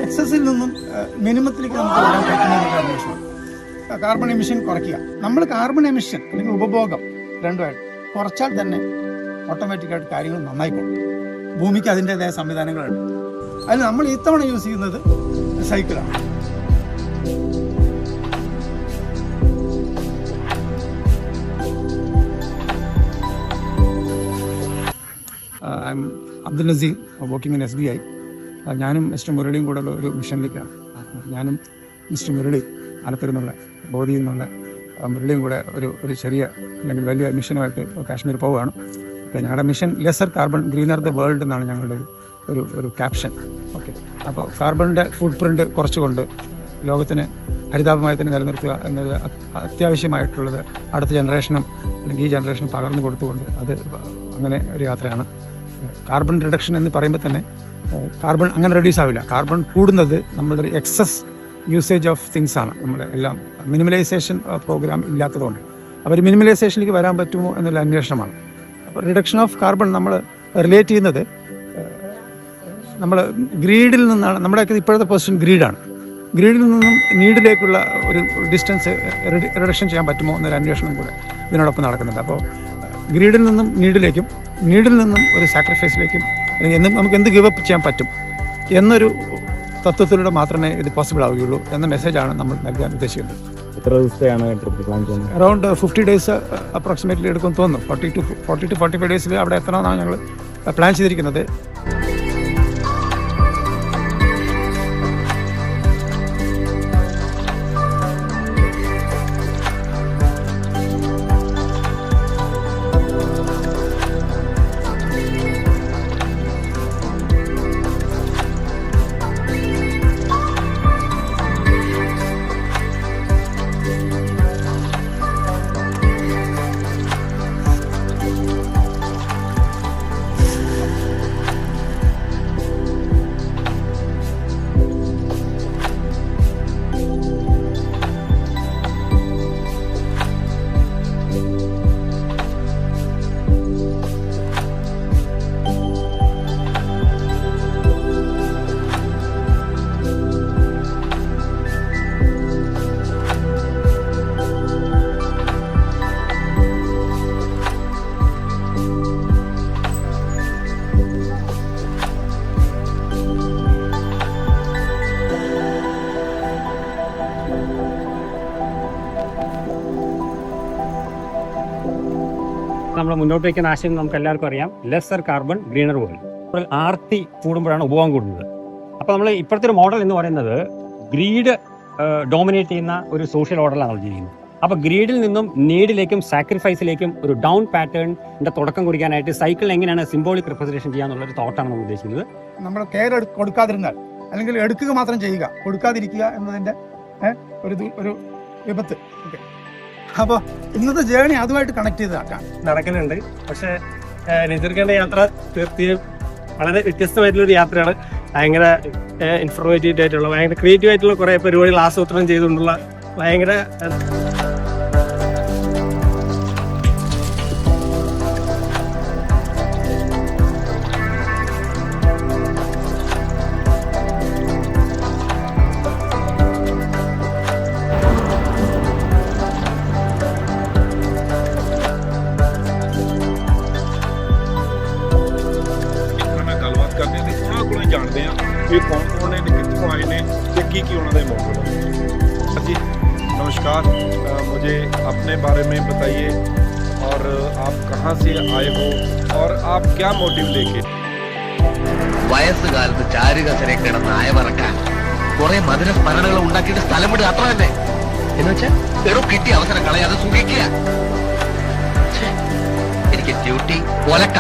എക്സസിൽ നിന്നും മിനിമത്തിലേക്ക് നമുക്ക് വരാൻ പറ്റുന്ന അന്വേഷണം. കാർബൺ എമിഷൻ കുറയ്ക്കുക. നമ്മൾ കാർബൺ എമിഷൻ അല്ലെങ്കിൽ ഉപഭോഗം രണ്ടുമായിട്ട് കുറച്ചാൽ തന്നെ ഓട്ടോമാറ്റിക്കായിട്ട് കാര്യങ്ങൾ നന്നായിക്കോളും. ഭൂമിക്ക് അതിൻ്റെതായ സംവിധാനങ്ങളുണ്ട്. അതിൽ നമ്മൾ ഇത്തവണ യൂസ് ചെയ്യുന്നത് സൈക്കിളാണ്. I'm Abdul Nazir, working in SBI. ഞാനും മിസ്റ്റർ മുരളിയും കൂടെ ഉള്ള ഒരു മിഷനിലേക്കാണ്. ഞാനും മിസ്റ്റർ മുരളി ആലപ്പുഴയിൽ നിന്നുള്ള ബോധിയിൽ നിന്നുള്ള മുരളിയും കൂടെ ഒരു ചെറിയ അല്ലെങ്കിൽ വലിയ മിഷനുമായിട്ട് കാശ്മീർ പോവുകയാണ്. അപ്പോൾ ഞങ്ങളുടെ mission lesser carbon greener the world എന്നാണ് ഞങ്ങളുടെ ഒരു ക്യാപ്ഷൻ. ഓക്കെ, അപ്പോൾ കാർബണിൻ്റെ ഫുട് പ്രിൻ്റ് കുറച്ചുകൊണ്ട് ലോകത്തിന് ഹരിതാപമയത്തിന് നിലനിർത്തുക എന്നത് അത്യാവശ്യമായിട്ടുള്ളത് അടുത്ത ജനറേഷനും അല്ലെങ്കിൽ ഈ ജനറേഷനും പകർന്നു കൊടുത്തുകൊണ്ട് അത് അങ്ങനെ ഒരു യാത്രയാണ്. കാർബൺ റിഡക്ഷൻ എന്ന് പറയുമ്പോൾ തന്നെ കാർബൺ അങ്ങനെ റെഡ്യൂസ് ആവില്ല. കാർബൺ കൂടുന്നത് നമ്മളുടെ ഒരു എക്സസ് യൂസേജ് ഓഫ് തിങ്സ് ആണ്. നമ്മുടെ എല്ലാം മിനിമലൈസേഷൻ പ്രോഗ്രാം ഇല്ലാത്തതുകൊണ്ട് അവർ മിനിമലൈസേഷനിലേക്ക് വരാൻ പറ്റുമോ എന്നുള്ള അന്വേഷണമാണ്. അപ്പോൾ റിഡക്ഷൻ ഓഫ് കാർബൺ നമ്മൾ റിലേറ്റ് ചെയ്യുന്നത് നമ്മൾ ഗ്രീഡിൽ നിന്നാണ്. നമ്മുടെയൊക്കെ ഇപ്പോഴത്തെ പൊസിഷൻ ഗ്രീഡാണ്. ഗ്രീഡിൽ നിന്നും നീഡിലേക്കുള്ള ഒരു ഡിസ്റ്റൻസ് റിഡക്ഷൻ ചെയ്യാൻ പറ്റുമോ എന്നൊരു അന്വേഷണം കൂടെ ഇതിനോടൊപ്പം നടക്കുന്നുണ്ട്. അപ്പോൾ ഗ്രീഡിൽ നിന്നും നീഡിലേക്കും നീഡിൽ നിന്നും ഒരു സാക്രിഫൈസിലേക്കും അല്ലെങ്കിൽ നമുക്ക് എന്ത് ഗിവപ്പ് ചെയ്യാൻ പറ്റും എന്നൊരു തത്വത്തിലൂടെ മാത്രമേ ഇത് പോസിബിൾ ആവുകയുള്ളൂ എന്ന മെസ്സേജാണ് നമ്മൾ നൽകാൻ ഉദ്ദേശിക്കുന്നത്. എത്ര ദിവസത്തെയാണ് ട്രിപ്പ് പ്ലാൻ ചെയ്യുന്നത്? അറൗണ്ട് 50 days അപ്രോക്സിമേറ്റ്ലി എടുക്കുമെന്ന് തോന്നുന്നു. 40 to 45 days അവിടെ എത്തണമെന്നാണ് ഞങ്ങൾ പ്ലാൻ ചെയ്തിരിക്കുന്നത്. നമ്മൾ മുന്നോട്ട് വയ്ക്കുന്ന ആശയം നമുക്ക് എല്ലാവർക്കും അറിയാം, ലെസ്സർ കാർബൺ ഗ്രീനർ വേൾഡ്. ആർത്തി കൂടുമ്പോഴാണ് ഉപഭോഗം കൂടുന്നത്. അപ്പോൾ നമ്മൾ ഇപ്പോഴത്തെ ഒരു മോഡൽ എന്ന് പറയുന്നത് ഗ്രീഡ് ഡോമിനേറ്റ് ചെയ്യുന്ന ഒരു സോഷ്യൽ ഓർഡറിലാണ് നമ്മൾ ജീവിക്കുന്നത്. അപ്പോൾ ഗ്രീഡിൽ നിന്നും നീഡിലേക്കും സാക്രിഫൈസിലേക്കും ഒരു ഡൗൺ പാറ്റേണിന്റെ തുടക്കം കുറിക്കാനായിട്ട് സൈക്കിൾ എങ്ങനെയാണ് സിംബോളിക് റിപ്രസന്റേഷൻ ചെയ്യാന്നുള്ളൊരു തോട്ടാണ് നമ്മൾ ഉദ്ദേശിക്കുന്നത്. നമ്മൾ കെയർ കൊടുക്കാതിരുന്നാൽ അല്ലെങ്കിൽ എടുക്കുക മാത്രം ചെയ്യുക, കൊടുക്കാതിരിക്കുക എന്നതിൻ്റെ ഒരു വിപത്ത്. ഓക്കെ, അപ്പോൾ ഇന്നത്തെ ജേണി അതുമായിട്ട് കണക്ട് ചെയ്താക്കാം നടക്കുന്നുണ്ട്. പക്ഷേ നെതിർക്കേണ്ട യാത്ര തീർച്ചയായും വളരെ വ്യത്യസ്തമായിട്ടുള്ളൊരു യാത്രയാണ്. ഭയങ്കര ഇൻഫോർമേറ്റീവ് ആയിട്ടുള്ള, ഭയങ്കര ക്രിയേറ്റീവ് ആയിട്ടുള്ള കുറേ പരിപാടികൾ ആസൂത്രണം ചെയ്തുകൊണ്ടുള്ള ഭയങ്കര जानते हैं ये कौन कौन है, कितने आए ने, की उन्होंने मौजूद है। जी नमस्कार, मुझे अपने बारे में बताइए और आप कहाँ से आए हो और आप क्या मोटिव लेके? വയസ്സുകാലത്ത് ചാരുകസരെ കിടന്ന് അയവറക്കാൻ കുറെ മധുര സ്മരണകൾ ഉണ്ടാക്കിയിട്ട് സ്ഥലം വിടുക, അത്ര തന്നെ. എന്ന് വെച്ചാൽ വെറും കിട്ടിയ അവസരം കളയാതെ സുഖിക്കുക. എനിക്ക് ഡ്യൂട്ടി ഒലക്ക.